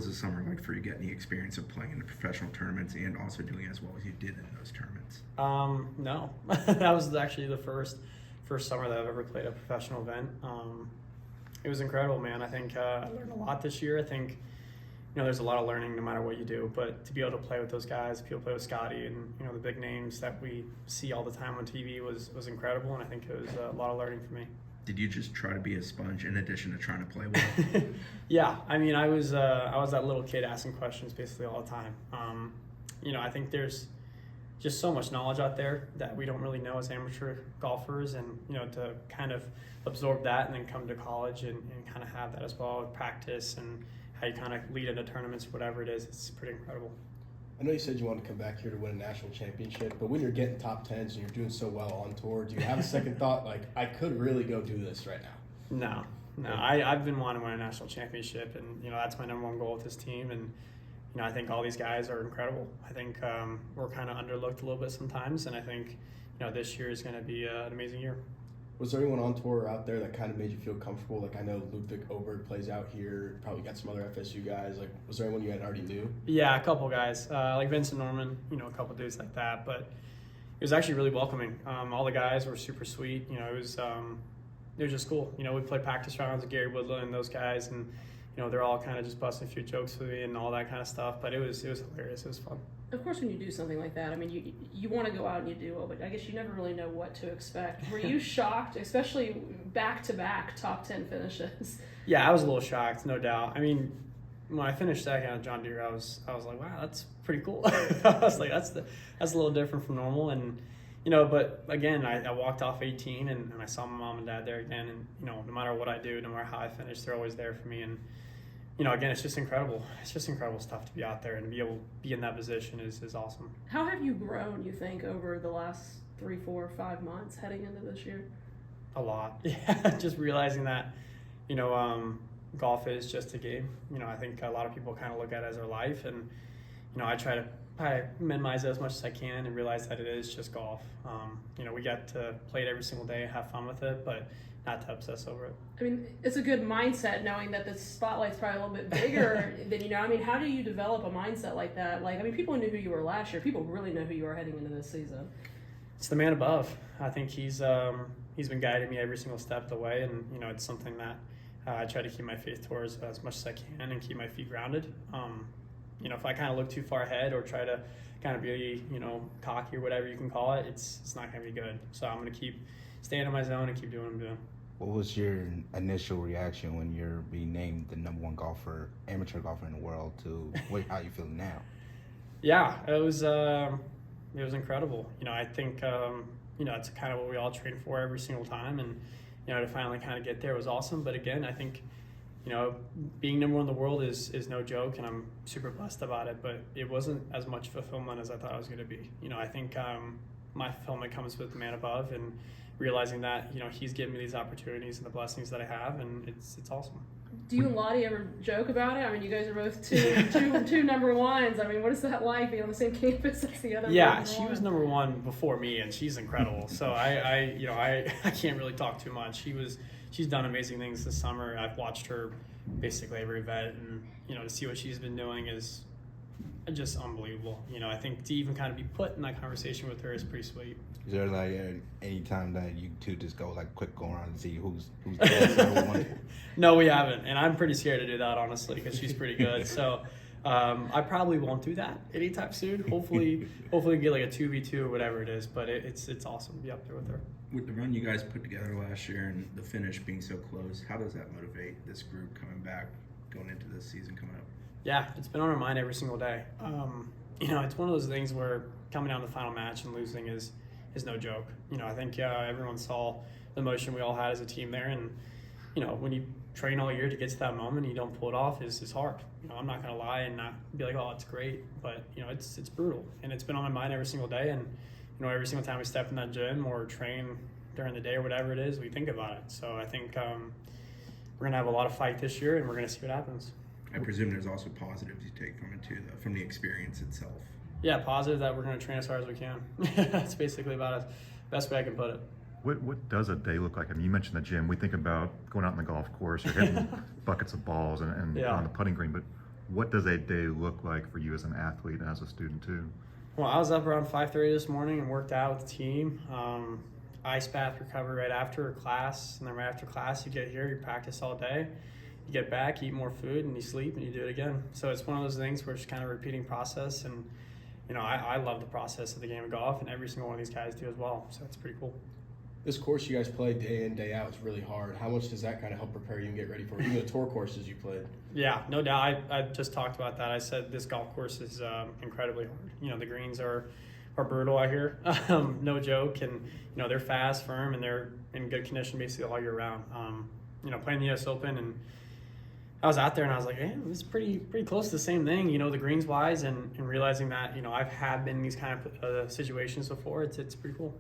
was the summer like for you getting the experience of playing in the professional tournaments and also doing as well as you did in those tournaments? No, that was actually the first summer that I've ever played a professional event. It was incredible, man. I think I learned a lot this year. I think, there's a lot of learning no matter what you do, but to be able to play with those guys, be able to play with Scotty and, the big names that we see all the time on TV was incredible, and I think it was a lot of learning for me. Did you just try to be a sponge in addition to trying to play well? Yeah, I mean, I was that little kid asking questions basically all the time. I think there's just so much knowledge out there that we don't really know as amateur golfers, and to kind of absorb that and then come to college and kind of have that as well with practice and how you kind of lead into tournaments, whatever it is, it's pretty incredible. I know you said you wanted to come back here to win a national championship, but when you're getting top 10s and you're doing so well on tour, do you have a second thought, like, I could really go do this right now? No. I've been wanting to win a national championship, and, that's my number one goal with this team, and, I think all these guys are incredible. I think we're kind of underlooked a little bit sometimes, and I think, this year is going to be an amazing year. Was there anyone on tour or out there that kind of made you feel comfortable? Like, I know Ludwig Oberg plays out here, probably got some other FSU guys. Like, was there anyone you had already knew? Yeah, a couple guys, like Vincent Norman, a couple dudes like that. But it was actually really welcoming. All the guys were super sweet. It was just cool. We played practice rounds with Gary Woodland and those guys, and they're all kind of just busting a few jokes with me and all that kind of stuff. But it was hilarious. It was fun. Of course, when you do something like that, I mean, you want to go out and you do well, but I guess you never really know what to expect. Were you shocked, especially back-to-back top 10 finishes? Yeah, I was a little shocked, no doubt. I mean, when I finished second at John Deere, I was like, wow, that's pretty cool. I was like, that's a little different from normal, and but again, I walked off 18 and I saw my mom and dad there again, and no matter what I do, no matter how I finish, they're always there for me, and again, it's just incredible. It's just incredible stuff to be out there and to be able to be in that position is awesome. How have you grown, you think, over the last 3, 4, 5 months heading into this year? A lot. Yeah, just realizing that, golf is just a game. I think a lot of people kind of look at it as their life, and, I try to minimize it as much as I can and realize that it is just golf. We get to play it every single day and have fun with it, but not to obsess over it. I mean, it's a good mindset knowing that the spotlight's probably a little bit bigger than, I mean, how do you develop a mindset like that? Like, I mean, people knew who you were last year. People really know who you are heading into this season. It's the man above. I think he's been guiding me every single step of the way, and, it's something that I try to keep my faith towards as much as I can and keep my feet grounded. If I kind of look too far ahead or try to kind of be, cocky or whatever you can call it, it's not going to be good. So I'm going to keep staying in my zone and keep doing what I'm doing. What was your initial reaction when you're being named the number one amateur golfer in the world how you feel now? Yeah, it was incredible. I think, it's kind of what we all train for every single time, and, to finally kind of get there was awesome. But again, I think, being number one in the world is no joke, and I'm super blessed about it, but it wasn't as much fulfillment as I thought it was going to be. I think my fulfillment comes with the man above, and realizing that, he's given me these opportunities and the blessings that I have, and it's awesome. Do you and Lottie ever joke about it? I mean, you guys are both two number ones. I mean, what is that like being on the same campus as the other? Yeah, she was number one before me, and she's incredible. So I can't really talk too much. She's done amazing things this summer. I've watched her basically every event, and to see what she's been doing is just unbelievable. I think to even kind of be put in that conversation with her is pretty sweet. Is there like any time that you two just go like quick go around and see who's the best? No, we haven't, and I'm pretty scared to do that honestly because she's pretty good. So I probably won't do that anytime soon. Hopefully get like a 2v2 or whatever it is. But it's awesome to be up there with her. With the run you guys put together last year and the finish being so close, how does that motivate this group coming back, going into this season coming up? Yeah, it's been on our mind every single day. It's one of those things where coming down to the final match and losing is no joke. I think everyone saw the emotion we all had as a team there, and when you train all year to get to that moment and you don't pull it off is hard. I'm not gonna lie and not be like, oh, it's great, but it's brutal, and it's been on my mind every single day, and every single time we step in that gym or train during the day or whatever it is, we think about it. So I think we're gonna have a lot of fight this year, and we're gonna see what happens. I presume there's also positives you take from it too, though, from the experience itself. Yeah, positive that we're going to train as hard as we can. That's basically about it. Best way I can put it. What does a day look like? I mean, you mentioned the gym. We think about going out on the golf course or hitting buckets of balls and Yeah. on the putting green, but what does a day look like for you as an athlete and as a student too? Well, I was up around 5:30 this morning and worked out with the team. Ice bath recovery right after class, and then right after class you get here, you practice all day, you get back, eat more food, and you sleep, and you do it again. So it's one of those things where it's kind of a repeating process, and I love the process of the game of golf, and every single one of these guys do as well. So it's pretty cool. This course you guys play day in, day out is really hard. How much does that kind of help prepare you and get ready for even the tour courses you played? Yeah, no doubt. I just talked about that. I said this golf course is incredibly hard. The greens are brutal out here, no joke, and they're fast, firm, and they're in good condition basically all year round. Playing the U.S. Open, and I was out there and I was like, hey, this is pretty close to the same thing, the greens wise, and realizing that I've been in these kind of situations before. It's pretty cool.